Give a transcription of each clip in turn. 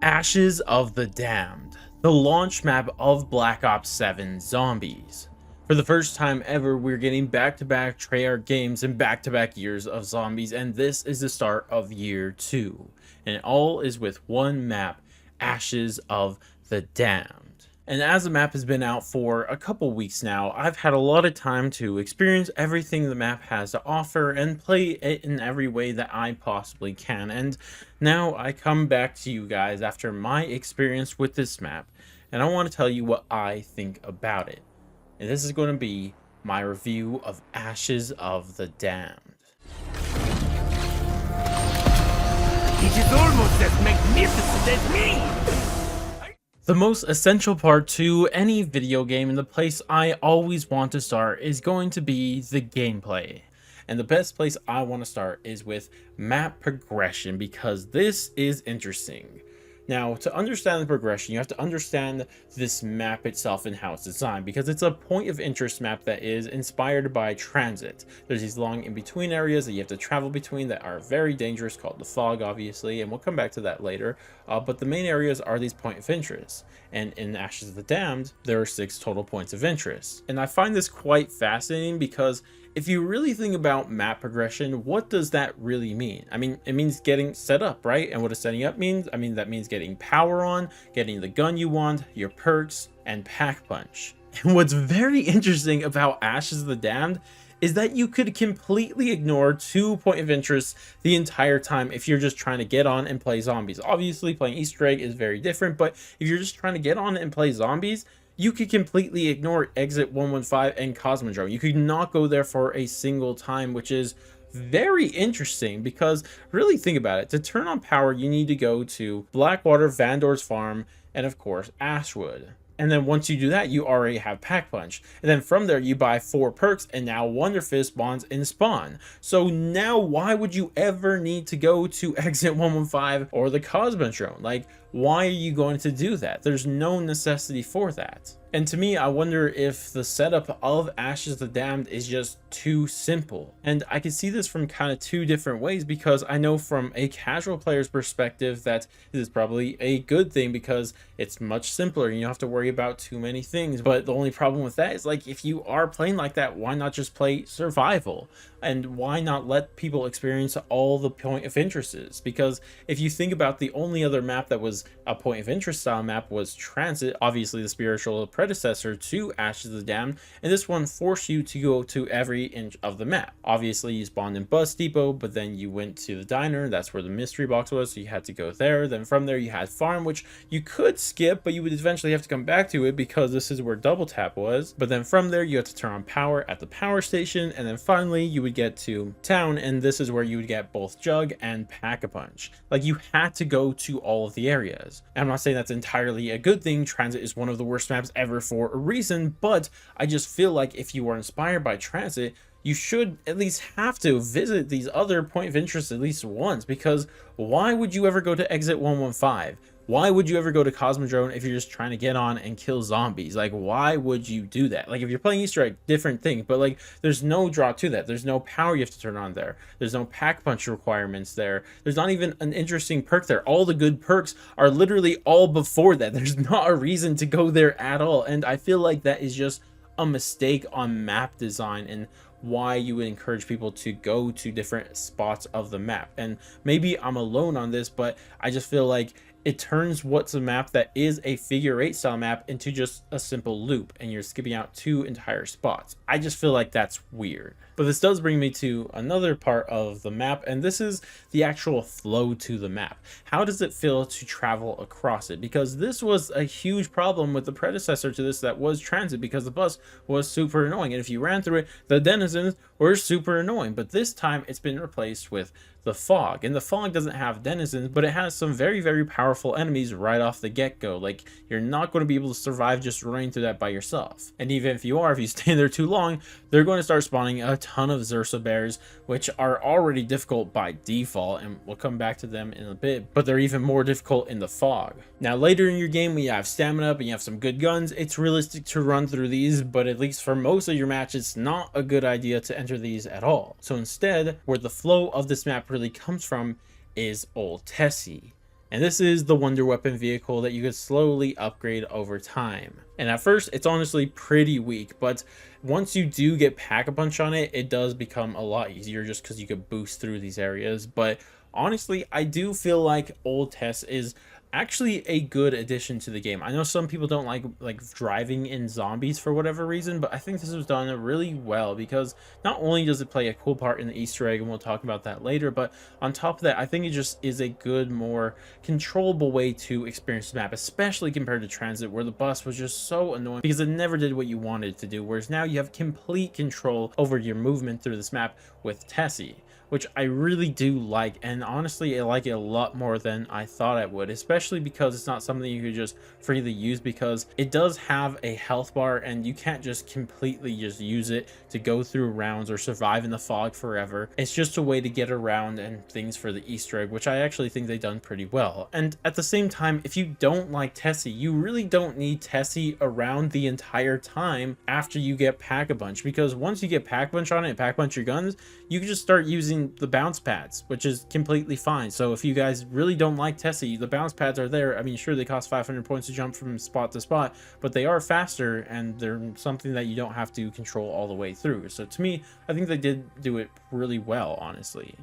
Ashes of the Damned, the launch map of Black Ops 7 Zombies. For the first time ever, we're getting back-to-back Treyarch games and back-to-back years of Zombies, and this is the start of year 2. And it all is with one map, Ashes of the Damned. And as the map has been out for a couple weeks now, I've had a lot of time to experience everything the map has to offer and play it in every way that I possibly can. And now I come back to you guys after my experience with this map, and I want to tell you what I think about it. And this is going to be my review of Ashes of the Damned. It is almost as magnificent as me! The most essential part to any video game, and the place I always want to start, is going to be the gameplay. And the best place I want to start is with map progression, because this is interesting. Now, to understand the progression, you have to understand this map itself and how it's designed, because it's a point of interest map that is inspired by transit. There's these long in-between areas that you have to travel between that are very dangerous, called the fog, obviously, and we'll come back to that later. But the main areas are these point of interest. And in Ashes of the Damned, there are 6 total points of interest. And I find this quite fascinating because if you really think about map progression, what does that really mean? I mean, it means getting set up, right? And what does setting up mean? I mean, that means getting power on, getting the gun you want, your perks, and pack punch. And what's very interesting about Ashes of the Damned is that you could completely ignore 2 point of interest the entire time if you're just trying to get on and play zombies. Obviously, playing Easter egg is very different, but if you're just trying to get on and play zombies, you could completely ignore Exit 115 and Cosmodrome. You could not go there for a single time, which is very interesting because really think about it. To turn on power, you need to go to Blackwater, Vandor's Farm, and of course, Ashwood. And then once you do that, you already have Pack Punch. And then from there, you buy 4 perks, and now Wonder Fist spawns in Spawn. So now why would you ever need to go to Exit 115 or the Cosmodrome? Like, why are you going to do that? There's no necessity for that. And to me, I wonder if the setup of Ashes of the Damned is just too simple. And I can see this from kind of 2 different ways, because I know from a casual player's perspective that this is probably a good thing because it's much simpler and you don't have to worry about too many things. But the only problem with that is, like, if you are playing like that, why not just play survival? And why not let people experience all the point of interests? Because if you think about the only other map that was a point of interest style map was Transit, obviously the spiritual predecessor to Ashes of the Damned, and this one forced you to go to every inch of the map. Obviously you spawned in Bus Depot, but then you went to the diner, that's where the mystery box was, so you had to go there. Then from there you had Farm, which you could skip, but you would eventually have to come back to it because this is where Double Tap was. But then from there you had to turn on power at the power station, and then finally you would get to Town, and this is where you would get both Jug and Pack-a-Punch. Like, you had to go to all of the areas. And I'm not saying that's entirely a good thing. Transit is one of the worst maps ever for a reason, but I just feel like if you are inspired by Transit, you should at least have to visit these other point of interest at least once, because why would you ever go to Exit 115? Why would you ever go to Cosmodrome if you're just trying to get on and kill zombies? Like, why would you do that? Like, if you're playing Easter egg, different thing, but like, there's no draw to that. There's no power you have to turn on there. There's no pack punch requirements there. There's not even an interesting perk there. All the good perks are literally all before that. There's not a reason to go there at all. And I feel like that is just a mistake on map design and why you would encourage people to go to different spots of the map. And maybe I'm alone on this, but I just feel like it turns what's a map that is a figure 8 style map into just a simple loop, and you're skipping out 2 entire spots. I just feel like that's weird. But this does bring me to another part of the map, and this is the actual flow to the map. How does it feel to travel across it? Because this was a huge problem with the predecessor to this that was Transit, because the bus was super annoying, and if you ran through it, the denizens were super annoying. But this time it's been replaced with the fog, and the fog doesn't have denizens, but it has some very, very powerful enemies right off the get-go. Like, you're not going to be able to survive just running through that by yourself. And even if you are, if you stay there too long, they're going to start spawning a ton of Zersa bears, which are already difficult by default, and we'll come back to them in a bit, but they're even more difficult in the fog. Now, later in your game, when you have stamina up and you have some good guns, it's realistic to run through these, but at least for most of your matches, it's not a good idea to enter these at all. So instead, where the flow of this map really comes from is Old Tessie. And this is the Wonder Weapon vehicle that you could slowly upgrade over time. And at first, it's honestly pretty weak, but once you do get Pack-a-Punch on it, it does become a lot easier just because you could boost through these areas. But honestly, I do feel like Old Tess is actually a good addition to the game. I know some people don't like driving in zombies for whatever reason, but I think this was done really well because not only does it play a cool part in the Easter egg, and we'll talk about that later, but on top of that, I think it just is a good, more controllable way to experience the map, especially compared to Transit, where the bus was just so annoying because it never did what you wanted it to do, whereas now you have complete control over your movement through this map with Tessie, which I really do like. And honestly, I like it a lot more than I thought I would, especially because it's not something you could just freely use, because it does have a health bar and you can't just completely just use it to go through rounds or survive in the fog forever. It's just a way to get around and things for the Easter egg, which I actually think they've done pretty well. And at the same time, if you don't like Tessie, you really don't need Tessie around the entire time after you get Pack-a-Punch, because once you get Pack-a-Punch on it and Pack-a-Punch your guns, you can just start using the bounce pads, which is completely fine. So if you guys really don't like Tessie, the bounce pads are there. I mean, sure, they cost 500 points to jump from spot to spot, but they are faster and they're something that you don't have to control all the way through. So to me, I think they did do it really well, honestly.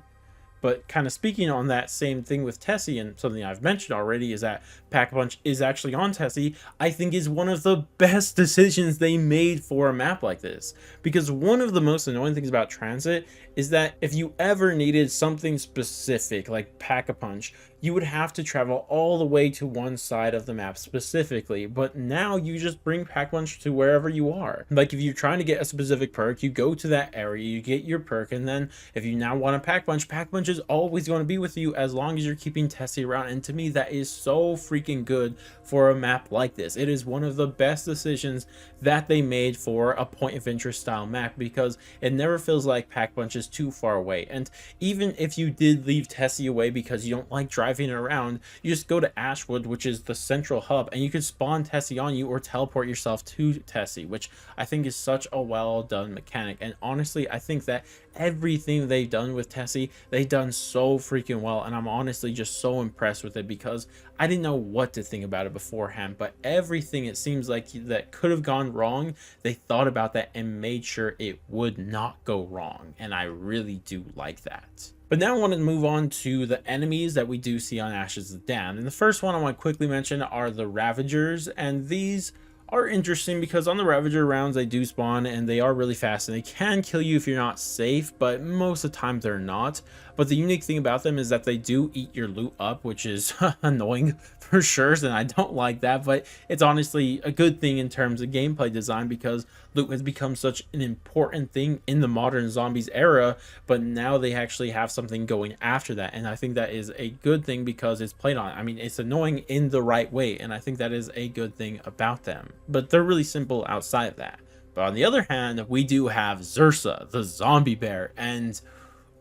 But kind of speaking on that same thing with Tessie, and something I've mentioned already, is that Pack-a-Punch is actually on Tessie, I think is one of the best decisions they made for a map like this. Because one of the most annoying things about Transit is that if you ever needed something specific like Pack-a-Punch, you would have to travel all the way to one side of the map specifically, but now you just bring Pack-a-Punch to wherever you are. Like if you're trying to get a specific perk, you go to that area, you get your perk, and then if you now want a Pack-a-Punch, Pack-a-Punch is always going to be with you as long as you're keeping Tessie around. And to me, that is so freaking good for a map like this. It is one of the best decisions that they made for a point of interest style map, because it never feels like Pack-a-Punch is too far away. And even if you did leave Tessie away because you don't like driving around, you just go to Ashwood, which is the central hub, and you can spawn Tessie on you or teleport yourself to Tessie, which I think is such a well done mechanic. And honestly, I think that everything they've done with Tessie, they've done so freaking well, and I'm honestly just so impressed with it, because I didn't know what to think about it beforehand, but everything it seems like that could have gone wrong, they thought about that and made sure it would not go wrong, and I really do like that. But now I want to move on to the enemies that we do see on Ashes of the Damned. And the first one I want to quickly mention are the Ravagers, and these are interesting because on the Ravager rounds they do spawn and they are really fast and they can kill you if you're not safe, but most of the time they're not. But the unique thing about them is that they do eat your loot up, which is annoying for sure, and I don't like that, but it's honestly a good thing in terms of gameplay design, because loot has become such an important thing in the modern zombies era, but now they actually have something going after that, and I think that is a good thing because it's played on. I mean, it's annoying in the right way, and I think that is a good thing about them, but they're really simple outside of that. But on the other hand, we do have Zursa, the zombie bear, and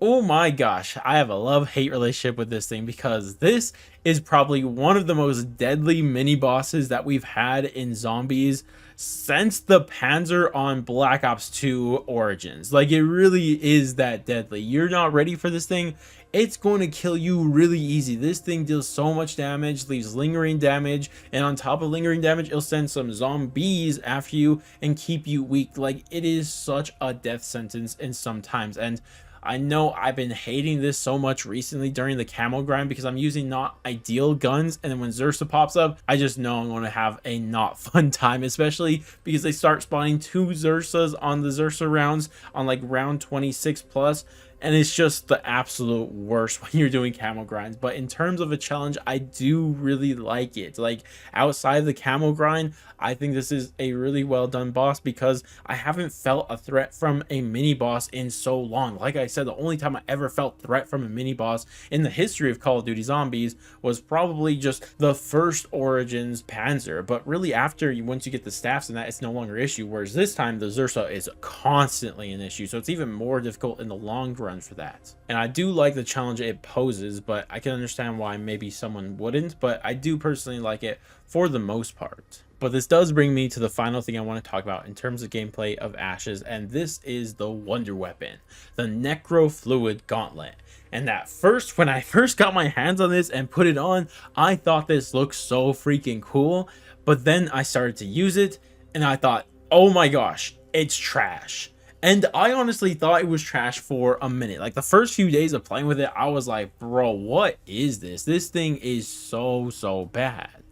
oh my gosh, I have a love-hate relationship with this thing, because this is probably one of the most deadly mini bosses that we've had in zombies since the Panzer on Black Ops 2 Origins. Like, it really is that deadly. You're not ready for this thing, it's going to kill you really easy. This thing deals so much damage, leaves lingering damage, and on top of lingering damage, it'll send some zombies after you and keep you weak. Like, it is such a death sentence in sometimes. And I know I've been hating this so much recently during the camo grind because I'm using not ideal guns, and then when Zursa pops up, I just know I'm going to have a not fun time, especially because they start spawning 2 Zursas on the Zursa rounds on like round 26 plus, and it's just the absolute worst when you're doing camo grinds. But in terms of a challenge, I do really like it. Like, outside of the camo grind, I think this is a really well done boss, because I haven't felt a threat from a mini boss in so long. Like I said, the only time I ever felt threat from a mini boss in the history of Call of Duty Zombies was probably just the first Origins Panzer, but really after once you get the staffs and that, it's no longer an issue, whereas this time the Zursa is constantly an issue, so it's even more difficult in the long run for that. And I do like the challenge it poses, but I can understand why maybe someone wouldn't, but I do personally like it for the most part. But this does bring me to the final thing I want to talk about in terms of gameplay of Ashes, and this is the Wonder Weapon, the Necro Fluid Gauntlet. And at first, when I first got my hands on this and put it on, I thought this looked so freaking cool. But then I started to use it and I thought, oh my gosh, it's trash. And I honestly thought it was trash for a minute. Like the first few days of playing with it, I was like, bro, what is this? This thing is so bad.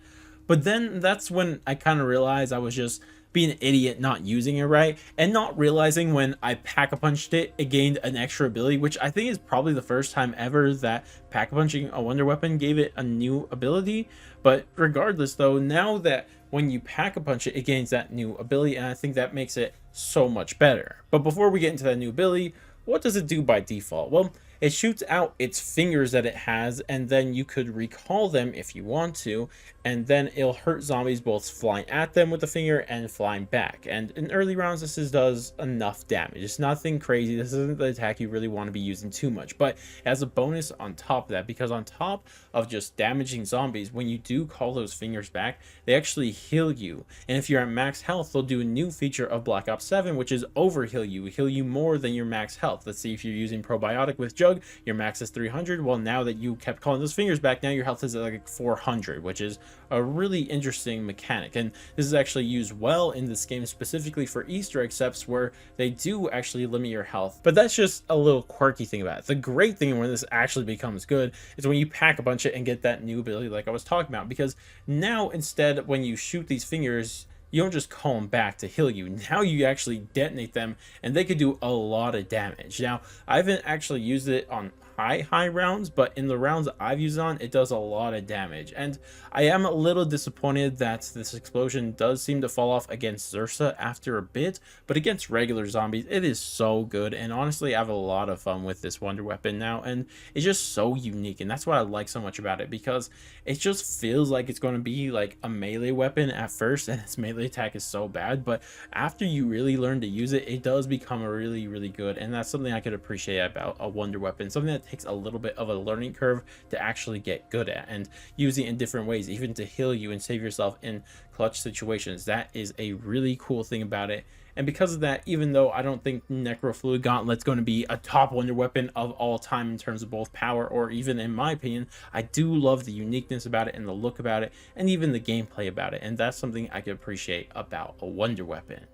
But then that's when I kind of realized I was just being an idiot, not using it right, and not realizing when I pack-a-punched it, it gained an extra ability, which I think is probably the first time ever that pack-a-punching a wonder weapon gave it a new ability. But regardless though, now that when you pack-a-punch it, it gains that new ability, and I think that makes it so much better. But before we get into that new ability, what does it do by default? Well, it shoots out its fingers that it has, and then you could recall them if you want to, and then it'll hurt zombies both flying at them with the finger and flying back. And in early rounds, does enough damage. It's nothing crazy. This isn't the attack you really want to be using too much, but it has a bonus on top of that, because on top of just damaging zombies, when you do call those fingers back, they actually heal you. And if you're at max health, they'll do a new feature of Black Ops 7, which is overheal you, heal you more than your max health. Let's see, if you're using probiotic with Jug, your max is 300. Well, now that you kept calling those fingers back, now your health is at like 400, which is a really interesting mechanic. And this is actually used well in this game, specifically for Easter egg steps where they do actually limit your health. But that's just a little quirky thing about it. The great thing when this actually becomes good is when you pack a bunch of it and get that new ability like I was talking about, because now instead when you shoot these fingers, you don't just call them back to heal you. Now you actually detonate them and they could do a lot of damage. Now, I haven't actually used it on high rounds, but in the rounds that I've used it on, it does a lot of damage. And I am a little disappointed that this explosion does seem to fall off against Zersa after a bit, but against regular zombies, it is so good. And honestly, I have a lot of fun with this wonder weapon now, and it's just so unique. And that's what I like so much about it, because it just feels like it's going to be like a melee weapon at first, and its melee attack is so bad, but after you really learn to use it, it does become a really good. And that's something I could appreciate about a wonder weapon, something that takes a little bit of a learning curve to actually get good at, and using it in different ways, even to heal you and save yourself in clutch situations. That is a really cool thing about it. And because of that, even though I don't think Necrofluid Gauntlet's going to be a top wonder weapon of all time in terms of both power or even in my opinion, I do love the uniqueness about it and the look about it and even the gameplay about it. And that's something I can appreciate about a wonder weapon.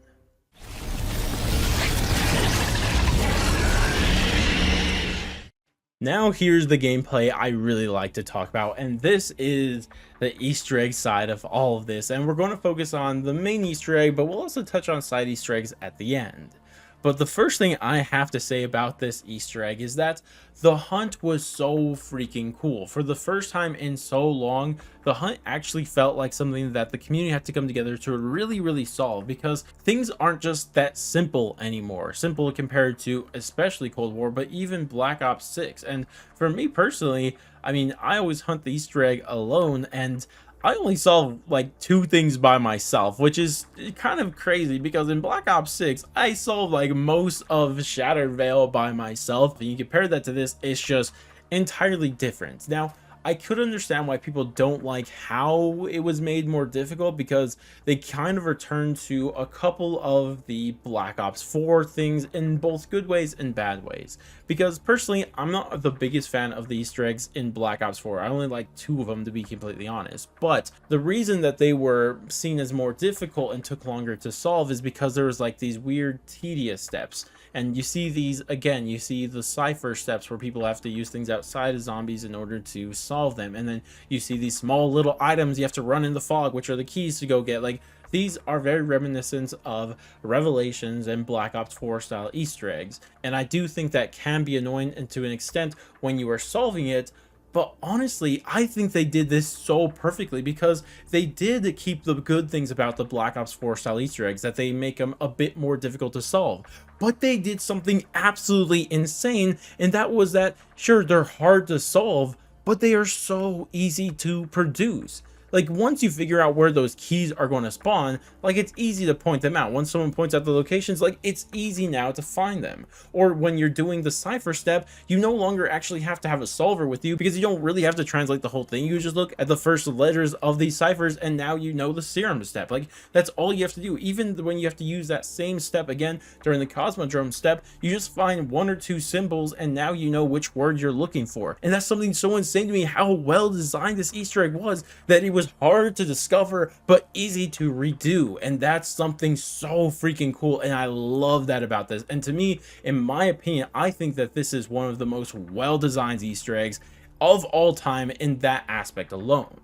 Now here's the gameplay I really like to talk about, and this is the Easter egg side of all of this, and we're going to focus on the main Easter egg, but we'll also touch on side Easter eggs at the end. But the first thing I have to say about this Easter egg is that the hunt was so freaking cool. For the first time in so long, the hunt actually felt like something that the community had to come together to really solve, because things aren't just that simple anymore. Simple compared to especially Cold War, but even Black Ops 6. And for me personally, I mean, I always hunt the Easter egg alone, and I only solve like 2 things by myself, which is kind of crazy, because in Black Ops 6, I solved like most of Shattered Veil by myself. And you compare that to this, it's just entirely different. Now, I could understand why people don't like how it was made more difficult, because they kind of returned to a couple of the Black Ops 4 things in both good ways and bad ways. Because personally, I'm not the biggest fan of the Easter eggs in Black Ops 4. I only like 2 of them, to be completely honest. But the reason that they were seen as more difficult and took longer to solve is because there was like these weird tedious steps. And you see these again, you see the cipher steps where people have to use things outside of zombies in order to solve them. And then you see these small little items you have to run in the fog, which are the keys to go get. Like, these are very reminiscent of Revelations and Black Ops 4 style Easter eggs. And I do think that can be annoying and to an extent when you are solving it. But honestly, I think they did this so perfectly, because they did keep the good things about the Black Ops 4 style Easter eggs, that they make them a bit more difficult to solve. But they did something absolutely insane, and that was that, sure, they're hard to solve, but they are so easy to produce. Like once you figure out where those keys are going to spawn, like it's easy to point them out. Once someone points out the locations, like it's easy now to find them. Or when you're doing the cipher step, you no longer actually have to have a solver with you because you don't really have to translate the whole thing. You just look at the first letters of these ciphers and now you know the serum step. Like that's all you have to do. Even when you have to use that same step again during the Cosmodrome step, you just find 1 or 2 symbols and now you know which word you're looking for. And that's something so insane to me, how well designed this Easter egg was, that it was hard to discover but easy to redo. And that's something so freaking cool, and I love that about this. And to me, in my opinion, I think that this is one of the most well designed Easter eggs of all time in that aspect alone.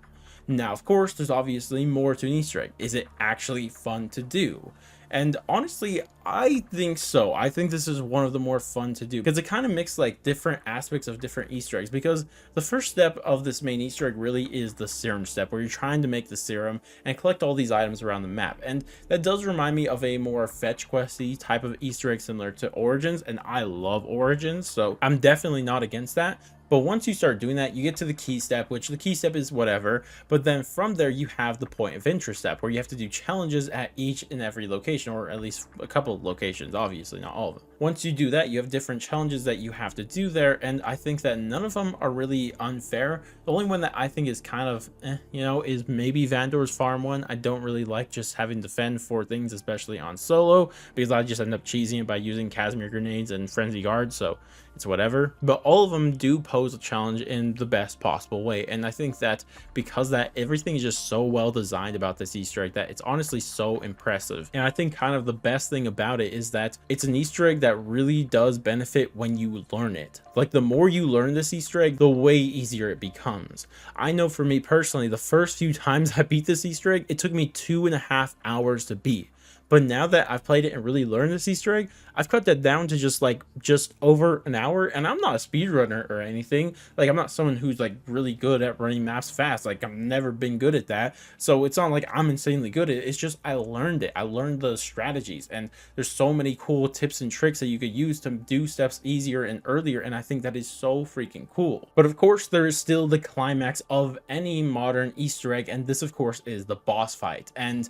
Now, of course, there's obviously more to an Easter egg. Is it actually fun to do? And honestly, I think so. I think this is one of the more fun to do because it kind of mixes like different aspects of different Easter eggs, because the first step of this main Easter egg really is the serum step, where you're trying to make the serum and collect all these items around the map. And that does remind me of a more fetch questy type of Easter egg similar to Origins, and I love Origins, so I'm definitely not against that. But once you start doing that, you get to the key step, which the key step is whatever. But then from there, you have the point of interest step, where you have to do challenges at each and every location, or at least a couple of locations, obviously not all of them. Once you do that, you have different challenges that you have to do there. And I think that none of them are really unfair. The only one that I think is kind of, you know, is maybe Vandor's Farm one. I don't really like just having to fend for things, especially on solo, because I just end up cheesing it by using Casimir grenades and Frenzy Guard. So it's whatever. But all of them do pose a challenge in the best possible way, and I think that because that everything is just so well designed about this Easter egg that it's honestly so impressive. And I think kind of the best thing about it is that it's an Easter egg that really does benefit when you learn it. Like the more you learn this Easter egg, the way easier it becomes. I know for me personally, the first few times I beat this Easter egg, it took me 2.5 hours to beat. But now that I've played it and really learned this Easter egg, I've cut that down to just over an hour. And I'm not a speedrunner or anything. Like, I'm not someone who's like really good at running maps fast. Like, I've never been good at that. So it's not like I'm insanely good at it. It's just I learned it. I learned the strategies. And there's so many cool tips and tricks that you could use to do steps easier and earlier. And I think that is so freaking cool. But of course, there is still the climax of any modern Easter egg. And this, of course, is the boss fight. And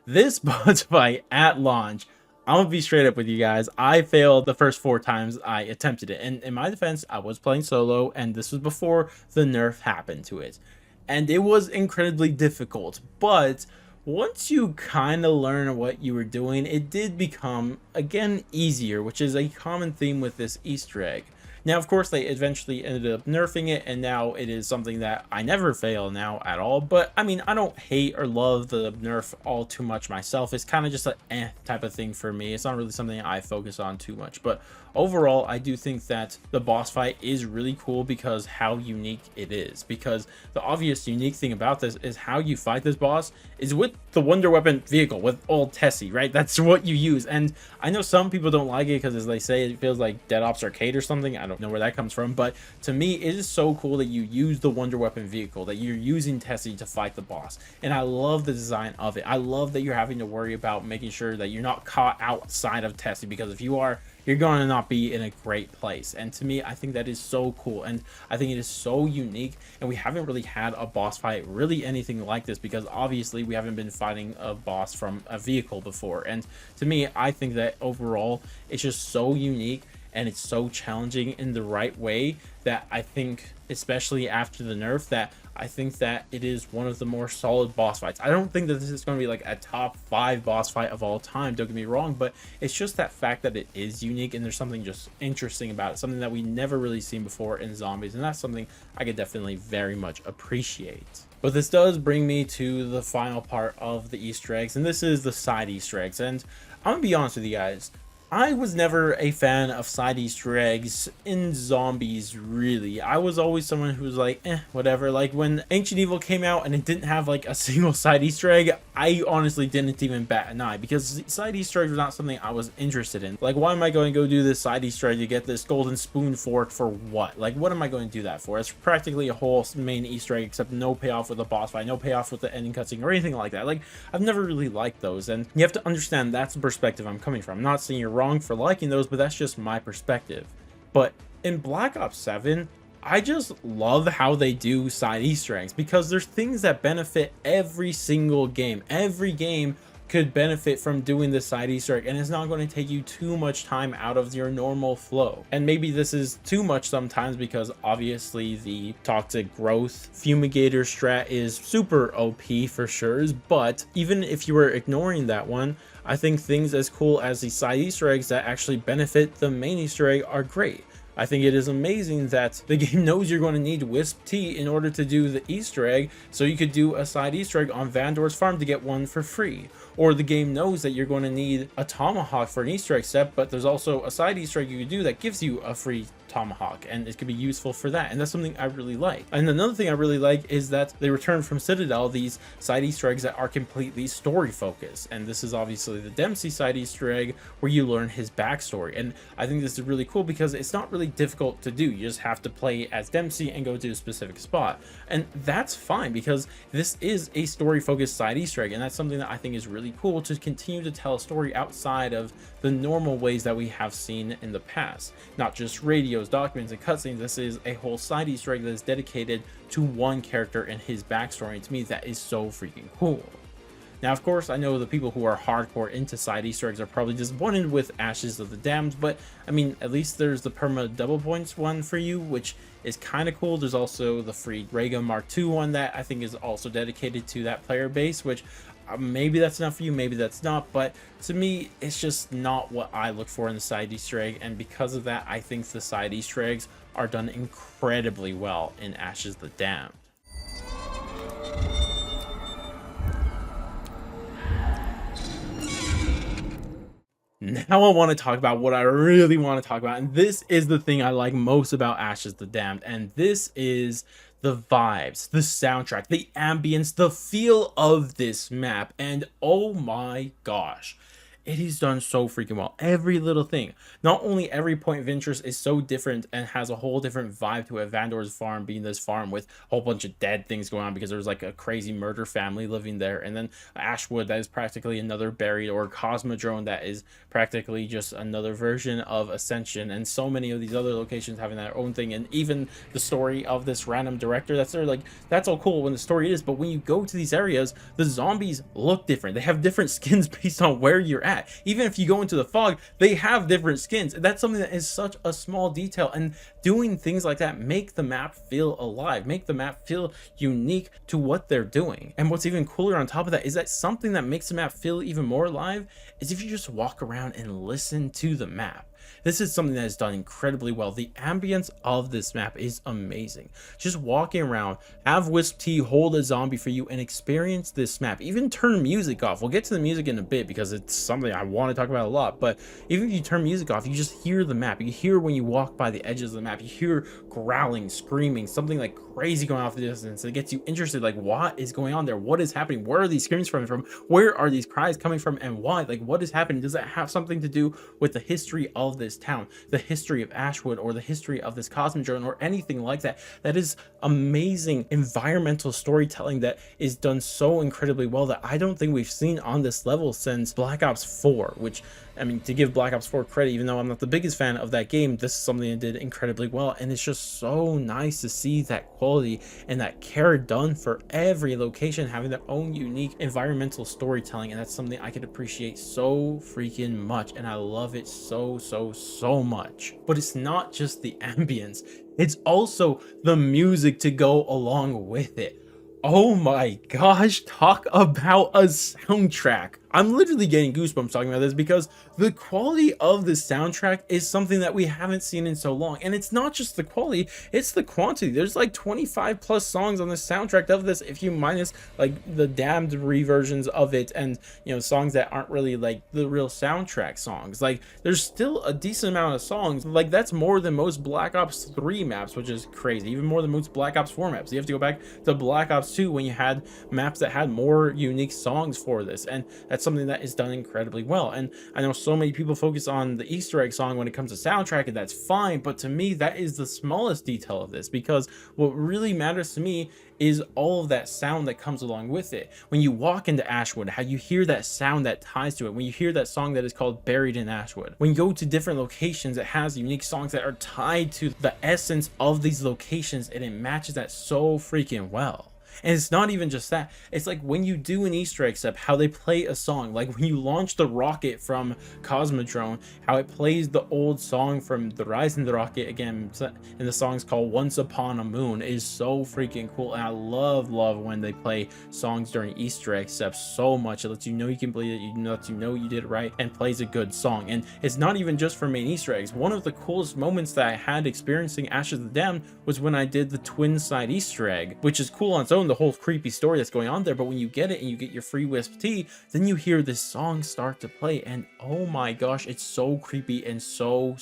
this boss fight at launch, I'm gonna be straight up with you guys, I failed the first 4 times I attempted it. And in my defense, I was playing solo, and this was before the nerf happened to it. And it was incredibly difficult, but once you kind of learn what you were doing, it did become, again, easier, which is a common theme with this Easter egg. Now, of course, they eventually ended up nerfing it, and now it is something that I never fail now at all. But, I mean, I don't hate or love the nerf all too much myself. It's kind of just a type of thing for me. It's not really something I focus on too much. But overall, I do think that the boss fight is really cool because how unique it is. Because the obvious unique thing about this is how you fight this boss is with the Wonder Weapon vehicle, with old Tessie, right? That's what you use. And I know some people don't like it because, as they say, it feels like Dead Ops Arcade or something. I don't know where that comes from, but to me, it is so cool that you use the Wonder Weapon vehicle, that you're using Tessie to fight the boss. And I love the design of it. I love that you're having to worry about making sure that you're not caught outside of Tessie, because if you are, you're going to not be in a great place. And to me, I think that is so cool, and I think it is so unique, and we haven't really had a boss fight really anything like this, because obviously we haven't been fighting a boss from a vehicle before. And to me, I think that overall it's just so unique, and it's so challenging in the right way, that I think, especially after the nerf, that I think that it is one of the more solid boss fights. I don't think that this is going to be like a top 5 boss fight of all time, don't get me wrong, but it's just that fact that it is unique, and there's something just interesting about it, something that we never really seen before in zombies, and that's something I could definitely very much appreciate. But this does bring me to the final part of the Easter eggs, and this is the side Easter eggs. And I'm gonna be honest with you guys, I was never a fan of side Easter eggs in zombies, really. I was always someone who was like, whatever. Like when Ancient Evil came out and it didn't have like a single side Easter egg, I honestly didn't even bat an eye, because side Easter eggs were not something I was interested in. Like, why am I going to go do this side Easter egg to get this golden spoon fork for what? Like, what am I going to do that for? It's practically a whole main Easter egg, except no payoff with the boss fight, no payoff with the ending cutscene or anything like that. Like, I've never really liked those, and you have to understand that's the perspective I'm coming from. I'm not saying you're wrong for liking those, but that's just my perspective. But in Black Ops 7, I just love how they do side Easter eggs, because there's things that benefit every single game. Every game could benefit from doing this side Easter egg, and it's not going to take you too much time out of your normal flow. And maybe this is too much sometimes, because obviously the toxic growth fumigator strat is super OP for sure, but even if you were ignoring that one, I think things as cool as the side Easter eggs that actually benefit the main Easter egg are great. I think it is amazing that the game knows you're going to need Wisp Tea in order to do the Easter egg, so you could do a side Easter egg on Vandor's farm to get one for free. Or the game knows that you're going to need a tomahawk for an Easter egg step, but there's also a side Easter egg you could do that gives you a free tomahawk, and it could be useful for that, and that's something I really like. And another thing I really like is that they return from Citadel these side Easter eggs that are completely story focused, and this is obviously the Dempsey side Easter egg where you learn his backstory, and I think this is really cool because it's not really difficult to do. You just have to play as Dempsey and go to a specific spot, and that's fine because this is a story focused side Easter egg, and that's something that I think is really cool to continue to tell a story outside of the normal ways that we have seen in the past, not just radios, documents, and cutscenes. This is a whole side Easter egg that is dedicated to one character and his backstory, and to me that is so freaking cool. Now, of course, I know the people who are hardcore into side Easter eggs are probably disappointed with Ashes of the Damned, but I mean, at least there's the perma double points one for you, which is kind of cool. There's also the free Raygun Mark II one that I think is also dedicated to that player base, which maybe that's enough for you, maybe that's not, but to me it's just not what I look for in the side Easter egg, and because of that I think the side Easter eggs are done incredibly well in Ashes of the Damned. Now I want to talk about what I really want to talk about, and this is the thing I like most about Ashes of the Damned, and this is the vibes, the soundtrack, the ambience, the feel of this map, and oh my gosh, it is done so freaking well. Every little thing. Not only every point of interest is so different and has a whole different vibe to it. Vandor's farm being this farm with a whole bunch of dead things going on because there was like a crazy murder family living there. And then Ashwood, that is practically another buried, or Cosmodrome, that is practically just another version of Ascension. And so many of these other locations having their own thing. And even the story of this random director that's there, like, that's all cool when the story is. But when you go to these areas, the zombies look different. They have different skins based on where you're at. Even if you go into the fog, they have different skins. That's something that is such a small detail, and doing things like that make the map feel alive, make the map feel unique to what they're doing. And what's even cooler on top of that is that something that makes the map feel even more alive is if you just walk around and listen to the map. This is something that is done incredibly well. The ambience of this map is amazing. Just walking around, have Wisp Tea hold a zombie for you and experience this map. Even turn music off. We'll get to the music in a bit because it's something I want to talk about a lot, but even if you turn music off, you just hear the map. You hear when you walk by the edges of the map, you hear growling, screaming, something like crazy going off the distance. It gets you interested, like, what is going on there? What is happening? Where are these screams coming from? Where are these cries coming from, and why? Like, what is happening? Does that have something to do with the history of this town, the history of Ashwood, or the history of this Cosmodrome, or anything like that? That is amazing environmental storytelling that is done so incredibly well that I don't think we've seen on this level since Black Ops 4, which, I mean, to give Black Ops 4 credit, even though I'm not the biggest fan of that game, this is something that did incredibly well, and it's just so nice to see that quality and that care done for every location having their own unique environmental storytelling, and that's something I could appreciate so freaking much, and I love it so much. But it's not just the ambience, it's also the music to go along with it. Oh my gosh, talk about a soundtrack. I'm literally getting goosebumps talking about this because the quality of the soundtrack is something that we haven't seen in so long. And it's not just the quality, it's the quantity. There's like 25 plus songs on the soundtrack of this, if you minus like the damned reversions of it and, you know, songs that aren't really like the real soundtrack songs. Like, there's still a decent amount of songs. Like, that's more than most Black Ops 3 maps, which is crazy. Even more than most Black Ops 4 maps. You have to go back to Black Ops 2 when you had maps that had more unique songs for this. And that's that's something that is done incredibly well. And I know so many people focus on the Easter egg song when it comes to soundtrack, and that's fine, but to me that is the smallest detail of this, because what really matters to me is all of that sound that comes along with it. When you walk into Ashwood, how you hear that sound that ties to it. When you hear that song that is called Buried in Ashwood. When you go to different locations, it has unique songs that are tied to the essence of these locations, and it matches that so freaking well. And it's not even just that, it's like when you do an Easter egg step, how they play a song, like when you launch the rocket from Cosmodrome, how it plays the old song from the Rise in the Rocket again, and the song's called Once Upon a Moon, is so freaking cool. And I love when they play songs during Easter egg steps so much. It lets you know you can believe it, lets you know you did it right, and plays a good song. And it's not even just for main Easter eggs. One of the coolest moments that I had experiencing Ashes of the Damned was when I did the twin side Easter egg, which is cool on its own, the whole creepy story that's going on there. But when you get it and you get your free Wisp tea, then you hear this song start to play, and oh my gosh, it's so creepy and so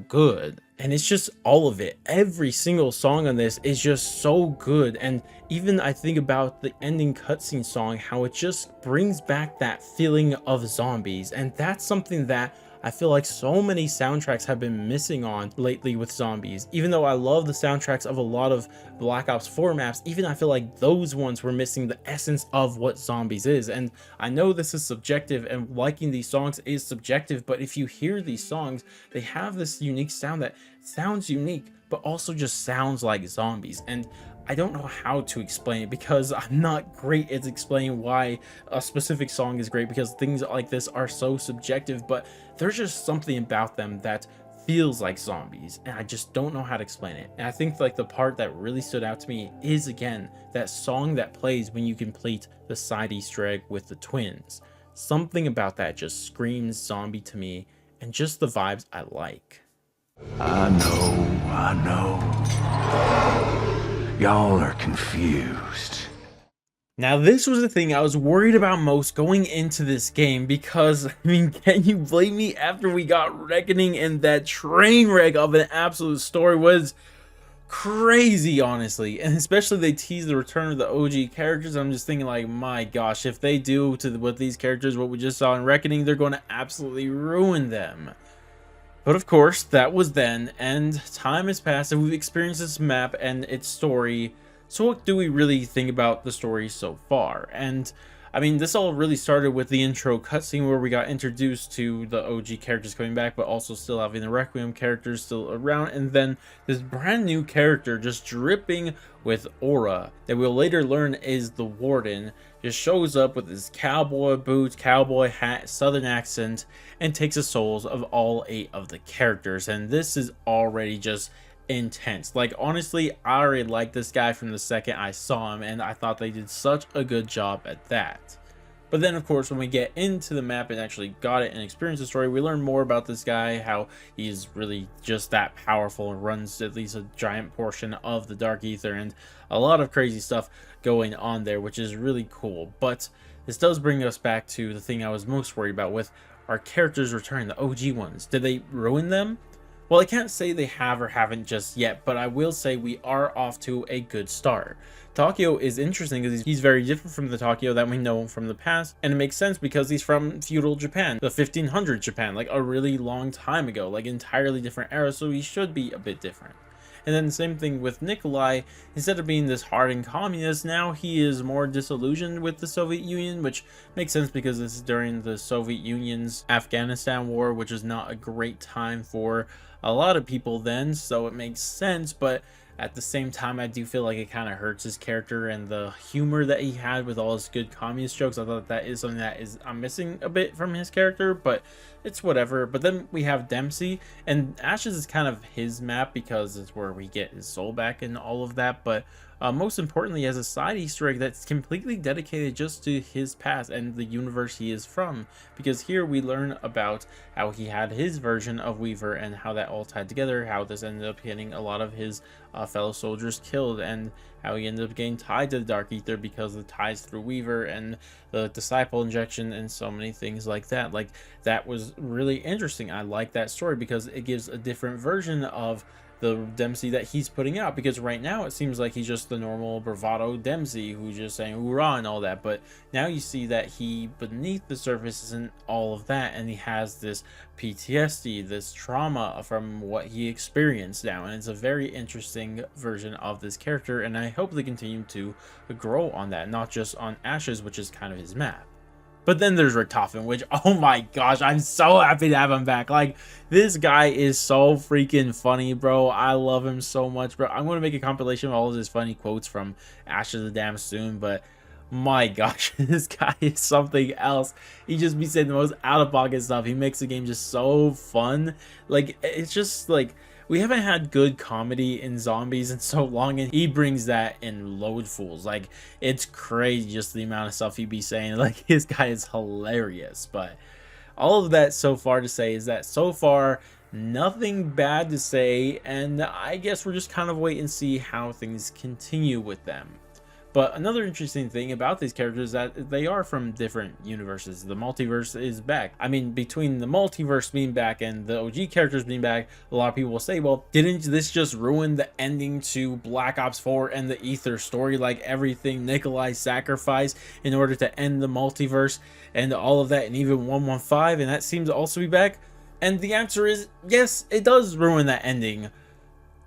good. And it's just all of it. Every single song on this is just so good. And even I think about the ending cutscene song, how it just brings back that feeling of zombies, and that's something that I feel like so many soundtracks have been missing on lately with zombies. Even though I love the soundtracks of a lot of Black Ops 4 maps, even I feel like those ones were missing the essence of what zombies is. And I know this is subjective, and liking these songs is subjective, but if you hear these songs, they have this unique sound that sounds unique, but also just sounds like zombies. And I don't know how to explain it, because I'm not great at explaining why a specific song is great, because things like this are so subjective, but there's just something about them that feels like zombies, and I just don't know how to explain it. And I think like the part that really stood out to me is, again, that song that plays when you complete the side Easter egg with the twins. Something about that just screams zombie to me, and just the vibes I like. I know. Y'all are confused. Now, this was the thing I was worried about most going into this game, because, I mean, can you blame me? After we got Reckoning, and that train wreck of an absolute story was crazy, honestly. And especially they tease the return of the OG characters. I'm just thinking like, my gosh, if they do to with these characters what we just saw in Reckoning, they're going to absolutely ruin them. But of course, that was then, and time has passed, and we've experienced this map and its story. So what do we really think about the story so far? And I mean, this all really started with the intro cutscene, where we got introduced to the OG characters coming back, but also still having the Requiem characters still around, and then this brand new character just dripping with aura that we'll later learn is the Warden, just shows up with his cowboy boots, cowboy hat, southern accent, and takes the souls of all 8 of the characters. And this is already just intense. Like, honestly, I already liked this guy from the second I saw him, and I thought they did such a good job at that. But then, of course, when we get into the map and actually got it and experienced the story, we learn more about this guy, how he's really just that powerful and runs at least a giant portion of the Dark Ether, and a lot of crazy stuff going on there, which is really cool. But this does bring us back to the thing I was most worried about with our characters returning, the OG ones. Did they ruin them? Well, I can't say they have or haven't just yet, but I will say we are off to a good start. Takeo is interesting because he's very different from the Takeo that we know from the past, and it makes sense because he's from feudal Japan, the 1500 Japan, like a really long time ago, like entirely different era, so he should be a bit different. And then the same thing with Nikolai. Instead of being this hardened communist, now he is more disillusioned with the Soviet Union, which makes sense because this is during the Soviet Union's Afghanistan war, which is not a great time for a lot of people then, so it makes sense. But at the same time, I do feel like it kind of hurts his character and the humor that he had with all his good communist jokes. I thought that is something that I'm missing a bit from his character, but it's whatever. But then we have Dempsey, and Ashes is kind of his map because it's where we get his soul back and all of that. But most importantly, as a side Easter egg that's completely dedicated just to his past and the universe he is from, because here we learn about how he had his version of Weaver and how that all tied together, how this ended up getting a lot of his fellow soldiers killed, and how he ended up getting tied to the Dark Ether because of the ties through Weaver and the Disciple injection and so many things like that. Like, that was really interesting. I like that story because it gives a different version of the Dempsey that he's putting out, because right now it seems like he's just the normal bravado Dempsey who's just saying hoorah and all that, but now you see that he beneath the surface isn't all of that, and he has this PTSD, this trauma from what he experienced now, and it's a very interesting version of this character, and I hope they continue to grow on that, not just on Ashes, which is kind of his map. But then there's Richtofen, which, oh my gosh, I'm so happy to have him back. Like, this guy is so freaking funny, bro. I love him so much, bro. I'm going to make a compilation of all of his funny quotes from Ashes of the Dam soon, but my gosh, this guy is something else. He just be saying the most out-of-pocket stuff. He makes the game just so fun. Like, it's just, like, we haven't had good comedy in zombies in so long, and he brings that in loadfuls. Like, it's crazy just the amount of stuff he be saying. Like, this guy is hilarious. But all of that so far to say is that so far nothing bad to say, and I guess we're just kind of wait and see how things continue with them. But another interesting thing about these characters is that they are from different universes. The multiverse is back. I mean, between the multiverse being back and the OG characters being back, a lot of people will say, well, didn't this just ruin the ending to Black Ops 4 and the Ether story? Like, everything Nikolai sacrificed in order to end the multiverse and all of that, and even 115, and that seems to also be back? And the answer is, yes, it does ruin that ending.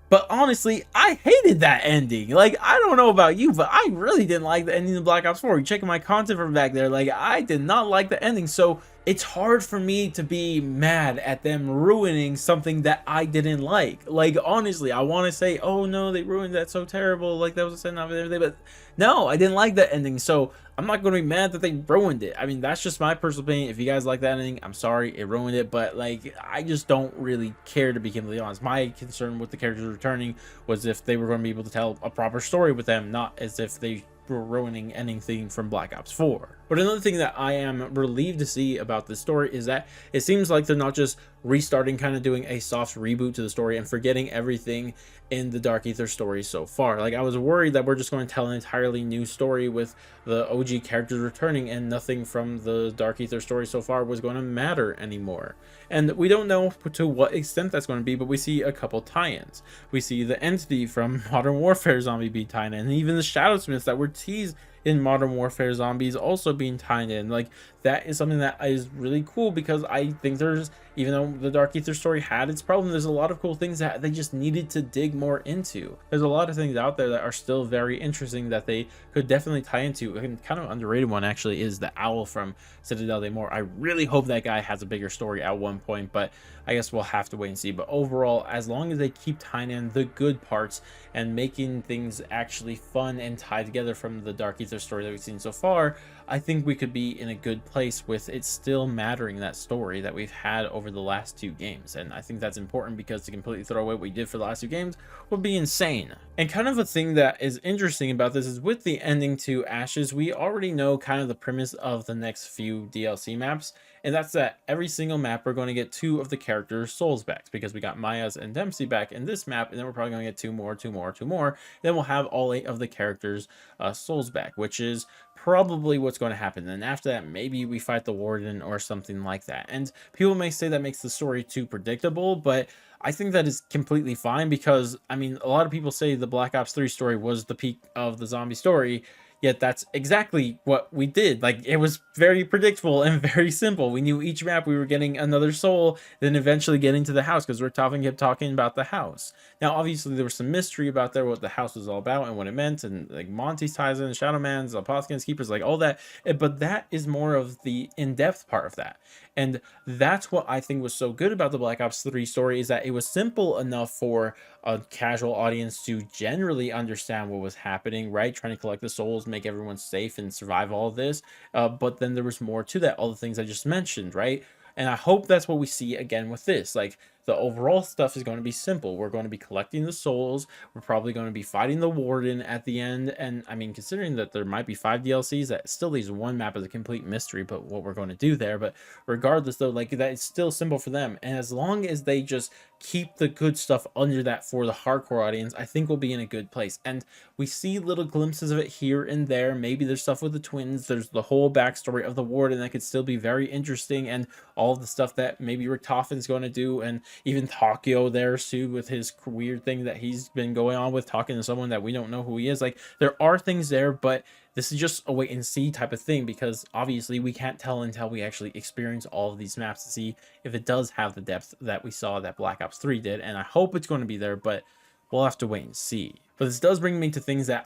But honestly, I hated that ending. Like, I don't know about you, but I really didn't like the ending of Black Ops 4. You checking my content from back there, like, I did not like the ending. So it's hard for me to be mad at them ruining something that I didn't like. Like, honestly, I want to say, oh no, they ruined that so terrible. Like, that was a send off and everything. But no, I didn't like that ending. So I'm not going to be mad that they ruined it. I mean, that's just my personal opinion. If you guys like that ending, I'm sorry, it ruined it. But, like, I just don't really care, to be completely honest. My concern with the characters returning was if they were going to be able to tell a proper story with them, not as if they were ruining anything from Black Ops 4. But another thing that I am relieved to see about this story is that it seems like they're not just restarting, kind of doing a soft reboot to the story and forgetting everything in the Dark Ether story so far. Like, I was worried that we're just going to tell an entirely new story with the OG characters returning and nothing from the Dark Ether story so far was going to matter anymore. And we don't know to what extent that's going to be, but we see a couple tie-ins. We see the Entity from Modern Warfare Zombie be tied in, and even the Shadowsmiths that were teased in Modern Warfare Zombies also being tied in. Like, that is something that is really cool, because I think there's, even though the Dark Ether story had its problem, there's a lot of cool things that they just needed to dig more into. There's a lot of things out there that are still very interesting that they could definitely tie into. And kind of underrated one actually is the Owl from Citadel de Mort. I really hope that guy has a bigger story at one point, but I guess we'll have to wait and see. But overall, as long as they keep tying in the good parts and making things actually fun and tied together from the Dark Ether story that we've seen so far, I think we could be in a good place with it still mattering, that story that we've had over the last 2 games. And I think that's important, because to completely throw away what we did for the last 2 games would be insane. And kind of a thing that is interesting about this is with the ending to Ashes, we already know kind of the premise of the next few DLC maps, and that's that every single map we're going to get 2 of the characters' souls back, because we got Maya's and Dempsey back in this map, and then we're probably going to get 2 more, 2 more, 2 more. Then we'll have all 8 of the characters' souls back, which is probably what's going to happen. And after that, maybe we fight the Warden or something like that. And people may say that makes the story too predictable, but I think that is completely fine, because I mean, a lot of people say the Black Ops 3 story was the peak of the zombie story, yet that's exactly what we did. Like, it was very predictable and very simple. We knew each map we were getting another soul, then eventually getting to the house, because Richtofen kept talking about the house. Now, obviously, there was some mystery about there, what the house was all about and what it meant, and like Monty's ties in, Shadowman's, Apothecan's Keepers, like all that. But that is more of the in-depth part of that. And that's what I think was so good about the Black Ops 3 story, is that it was simple enough for a casual audience to generally understand what was happening, right? Trying to collect the souls, make everyone safe, and survive all of this. But then there was more to that, all the things I just mentioned, right? And I hope that's what we see again with this. Like, the overall stuff is going to be simple. We're going to be collecting the souls. We're probably going to be fighting the Warden at the end. And I mean, considering that there might be 5 DLCs, that still leaves one map as a complete mystery, but what we're going to do there. But regardless, though, like, that is still simple for them. And as long as they just keep the good stuff under that for the hardcore audience, I think we'll be in a good place. And we see little glimpses of it here and there. Maybe there's stuff with the twins. There's the whole backstory of the Warden that could still be very interesting, and all of the stuff that maybe Richtofen's going to do. And even Takio there too, with his weird thing that he's been going on with, talking to someone that we don't know who he is. Like, there are things there, but this is just a wait and see type of thing, because obviously we can't tell until we actually experience all of these maps to see if it does have the depth that we saw that Black Ops 3 did. And I hope it's going to be there, but we'll have to wait and see. But this does bring me to things that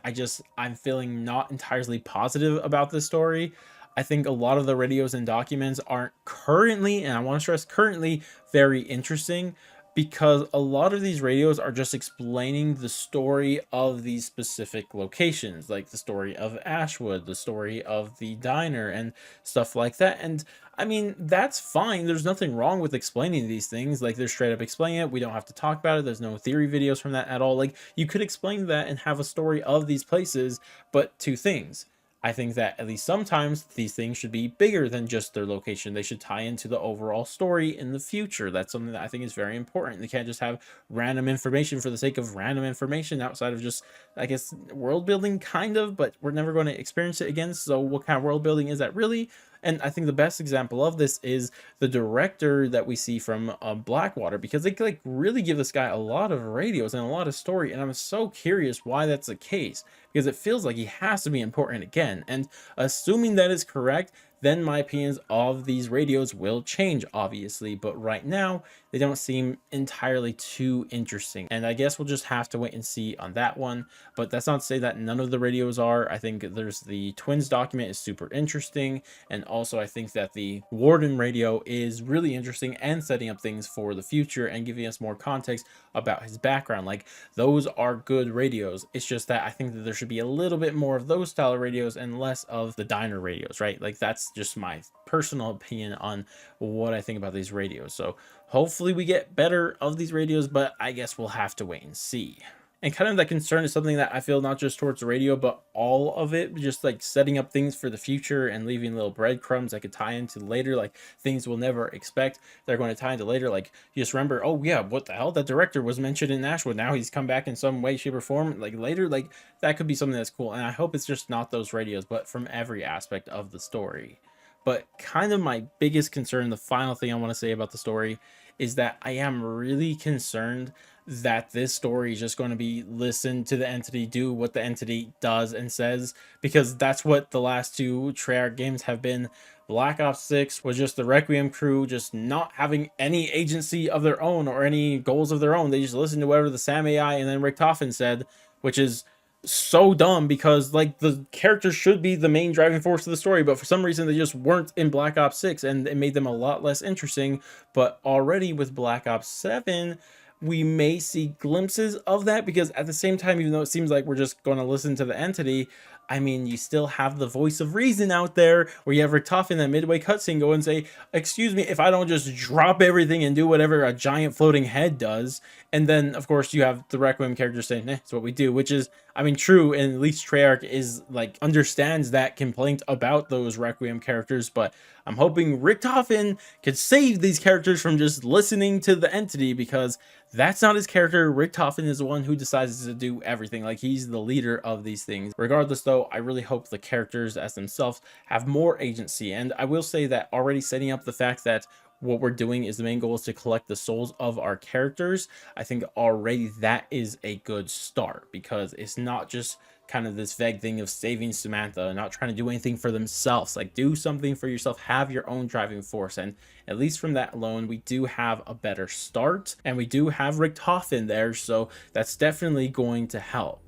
I'm feeling not entirely positive about this story. I think a lot of the radios and documents aren't currently, and I want to stress currently, very interesting, because a lot of these radios are just explaining the story of these specific locations, like the story of Ashwood, the story of the diner, and stuff like that. And I mean, that's fine. There's nothing wrong with explaining these things. Like, they're straight up explaining it. We don't have to talk about it. There's no theory videos from that at all. Like, you could explain that and have a story of these places, but two things. I think that at least sometimes these things should be bigger than just their location. They should tie into the overall story in the future. That's something that I think is very important. They can't just have random information for the sake of random information outside of just, I guess, world building, kind of, but we're never going to experience it again. So what kind of world building is that really? And I think the best example of this is the director that we see from Blackwater, because they like really give this guy a lot of radios and a lot of story. And I'm so curious why that's the case, because it feels like he has to be important again. And assuming that is correct, then my opinions of these radios will change, obviously. But right now, they don't seem entirely too interesting. And I guess we'll just have to wait and see on that one. But that's not to say that none of the radios are. I think there's the Twins document is super interesting. And also, I think that the Warden radio is really interesting and setting up things for the future and giving us more context about his background. Like, those are good radios. It's just that I think that there should be a little bit more of those style of radios and less of the diner radios, right? Like, that's just my personal opinion on what I think about these radios. So hopefully we get better of these radios, but I guess we'll have to wait and see. And kind of that concern is something that I feel not just towards the radio, but all of it, just like setting up things for the future and leaving little breadcrumbs that could tie into later, like things we'll never expect. They're going to tie into later. Like, you just remember, oh yeah, what the hell? That director was mentioned in Ashwood. Now he's come back in some way, shape, or form. Like later, like that could be something that's cool. And I hope it's just not those radios, but from every aspect of the story. But kind of my biggest concern, the final thing I want to say about the story, is that I am really concerned that this story is just going to be listen to the entity, do what the entity does and says, because that's what the last two Treyarch games have been. Black Ops 6 was just the Requiem crew just not having any agency of their own or any goals of their own. They just listened to whatever the Sam AI and then Richtofen said, which is so dumb, because like the characters should be the main driving force of the story, but for some reason they just weren't in Black Ops 6 and it made them a lot less interesting. But already with Black Ops 7, we may see glimpses of that, because at the same time, even though it seems like we're just going to listen to the entity, I mean, you still have the voice of reason out there, where you have Richtofen in that midway cutscene go and say, excuse me, if I don't just drop everything and do whatever a giant floating head does. And then, of course, you have the Requiem character saying, it's what we do, which is, I mean, true, and at least Treyarch is, like, understands that complaint about those Requiem characters, but I'm hoping Richtofen could save these characters from just listening to the entity, because that's not his character. Richtofen is the one who decides to do everything. Like, he's the leader of these things. Regardless, though, I really hope the characters as themselves have more agency. And I will say that already setting up the fact that what we're doing is the main goal is to collect the souls of our characters, I think already that is a good start, because it's not just kind of this vague thing of saving Samantha, not trying to do anything for themselves. Like, do something for yourself, have your own driving force. And at least from that alone, we do have a better start, and we do have Richtofen there, so that's definitely going to help.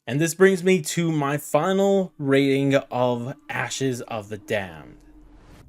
And this brings me to my final rating of Ashes of the Damned.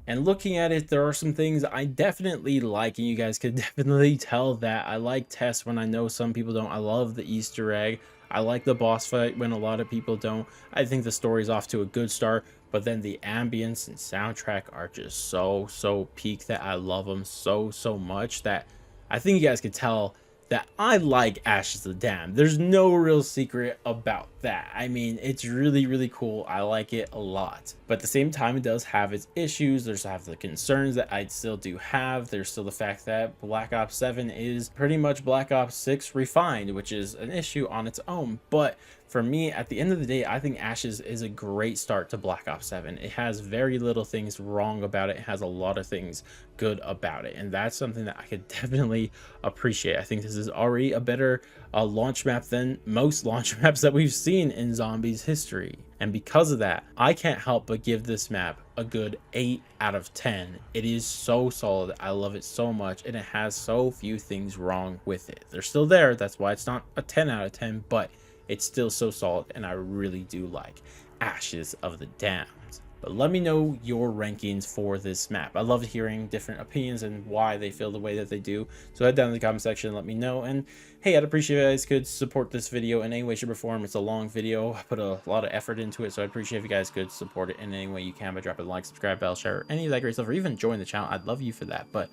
And looking at it, there are some things I definitely like, and you guys could definitely tell that I like Tess when I know some people don't. I love the Easter egg. I like the boss fight when a lot of people don't. I think the story's off to a good start, but then the ambience and soundtrack are just so peak that I love them so much that I think you guys could tell that I like Ashes of the Dam. There's no real secret about that. I mean, it's really, really cool. I like it a lot. But at the same time, it does have its issues. There's have the concerns that I still do have. There's still the fact that Black Ops 7 is pretty much Black Ops 6 refined, which is an issue on its own. But for me, at the end of the day, I think Ashes is a great start to Black Ops 7. It has very little things wrong about it. It has a lot of things good about it. And that's something that I could definitely appreciate. I think this is already a better launch map than most launch maps that we've seen in Zombies history. And because of that, I can't help but give this map a good 8 out of 10. It is so solid. I love it so much, and it has so few things wrong with it. They're still there. That's why it's not a 10 out of 10, but it's still so solid, and I really do like Ashes of the Damned. But let me know your rankings for this map. I love hearing different opinions and why they feel the way that they do. So head down in the comment section and let me know. And hey, I'd appreciate if you guys could support this video in any way, shape, or form. It's a long video. I put a lot of effort into it, so I'd appreciate if you guys could support it in any way you can by dropping a like, subscribe, bell, share, any of that great stuff, or even join the channel. I'd love you for that. But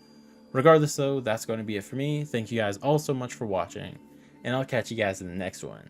regardless, though, that's going to be it for me. Thank you guys all so much for watching, and I'll catch you guys in the next one.